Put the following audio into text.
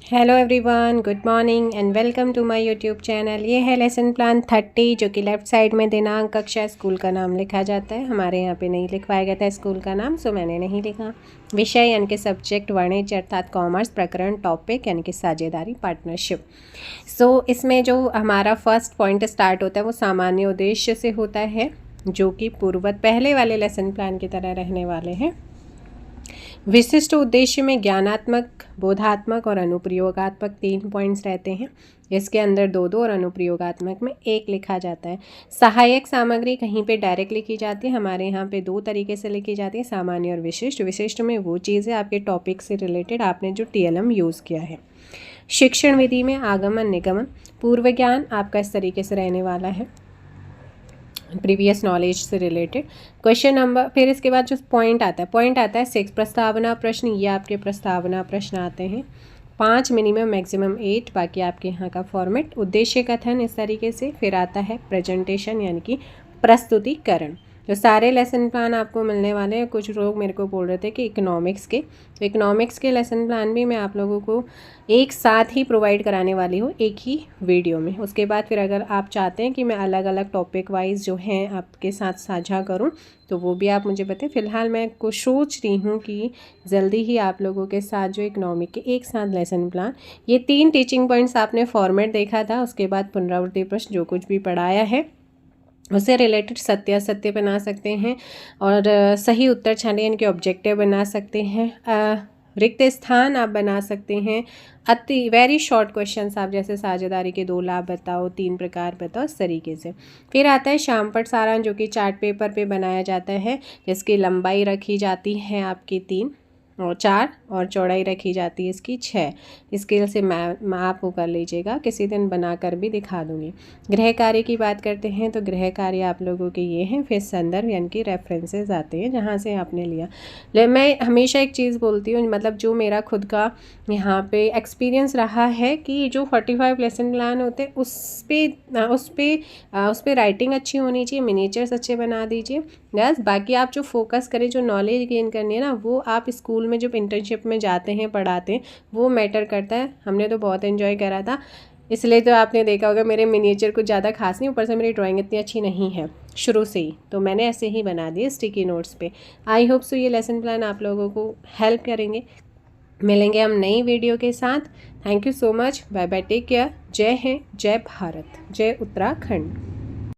Hello everyone, good morning and welcome to my YouTube channel. ये है lesson plan 30 जो कि लेफ़्ट साइड में दिनांक, कक्षा, स्कूल का नाम लिखा जाता है। हमारे यहाँ पे नहीं लिखवाया गया था स्कूल का नाम, सो मैंने नहीं लिखा। विषय यानी कि सब्जेक्ट वाणिज्य अर्थात कॉमर्स, प्रकरण टॉपिक यानी कि साझेदारी पार्टनरशिप। सो इसमें जो हमारा फर्स्ट पॉइंट स्टार्ट होता है वो सामान्य उद्देश्य से होता है, जो कि पूर्ववत पहले वाले लेसन प्लान की तरह रहने वाले हैं। विशिष्ट उद्देश्य में ज्ञानात्मक, बोधात्मक और अनुप्रयोगात्मक 3 पॉइंट्स रहते हैं। इसके अंदर 2-2 और अनुप्रयोगात्मक में 1 लिखा जाता है। सहायक सामग्री कहीं पे डायरेक्ट लिखी जाती है, हमारे यहाँ पे 2 तरीके से लिखी जाती है, सामान्य और विशिष्ट। विशिष्ट में वो चीज़ें आपके टॉपिक से रिलेटेड आपने जो TLM यूज़ किया है। शिक्षण विधि में आगमन, निगमन, पूर्व ज्ञान आपका इस तरीके से रहने वाला है, प्रीवियस नॉलेज से रिलेटेड। क्वेश्चन नंबर, फिर इसके बाद जो पॉइंट आता है 6 प्रस्तावना प्रश्न। ये आपके प्रस्तावना प्रश्न आते हैं 5, मिनिमम मैक्सिमम 8, बाकी आपके यहाँ का फॉर्मेट। उद्देश्य कथन इस तरीके से। फिर आता है प्रेजेंटेशन यानी कि प्रस्तुतिकरण। जो सारे लेसन प्लान आपको मिलने वाले हैं। कुछ लोग मेरे को बोल रहे थे कि इकोनॉमिक्स के, तो इकोनॉमिक्स के लेसन प्लान भी मैं आप लोगों को एक साथ ही प्रोवाइड कराने वाली हूँ, एक ही वीडियो में। उसके बाद फिर अगर आप चाहते हैं कि मैं अलग अलग टॉपिक वाइज जो हैं आपके साथ साझा करूँ तो वो भी आप मुझे बताएं। फ़िलहाल मैं कुछ सोच रही हूँ कि जल्दी ही आप लोगों के साथ जो इकोनॉमिक के एक साथ लेसन प्लान, ये 3 टीचिंग पॉइंट्स आपने फॉर्मेट देखा था। उसके बाद पुनरावृत्ति प्रश्न जो कुछ भी पढ़ाया है उससे रिलेटेड सत्यासत्य बना सकते हैं और सही उत्तर छाने यानी कि ऑब्जेक्टिव बना सकते हैं। रिक्त स्थान आप बना सकते हैं। वेरी शॉर्ट क्वेश्चंस आप, जैसे साझेदारी के 2 लाभ बताओ, 3 प्रकार बताओ, इस तरीके से। फिर आता है शामपट सारांश, जो कि चार्ट पेपर पे बनाया जाता है, जिसकी लंबाई रखी जाती है आपकी 3 और 4 और चौड़ाई रखी जाती है इसकी 6। स्केल से माप वो कर लीजिएगा, किसी दिन बनाकर भी दिखा दूँगी। गृह कार्य की बात करते हैं तो गृह कार्य आप लोगों के ये हैं। फिर संदर्भ यानी कि रेफरेंसेस आते हैं जहाँ से आपने लिया। मैं हमेशा एक चीज़ बोलती हूँ, मतलब जो मेरा खुद का यहाँ पे एक्सपीरियंस रहा है कि जो 45 लेसन प्लान होते हैं उस पे राइटिंग अच्छी होनी चाहिए, मिनिएचर्स अच्छे बना दीजिए बस। बाकी आप जो फोकस करें, जो नॉलेज गेन करनी है ना, वो आप स्कूल में जब इंटर्नशिप में जाते हैं, पढ़ाते हैं, वो मैटर करता है। हमने तो बहुत एंजॉय करा था, इसलिए तो आपने देखा होगा मेरे मिनिएचर कुछ ज़्यादा खास नहीं, ऊपर से मेरी ड्राइंग इतनी अच्छी नहीं है शुरू से ही, तो मैंने ऐसे ही बना दिए स्टिकी नोट्स पे। आई होप सो ये लेसन प्लान आप लोगों को हेल्प करेंगे। मिलेंगे हम नई वीडियो के साथ। Thank you so much, bye bye, take care. जय हिंद, जय भारत, जय उत्तराखंड।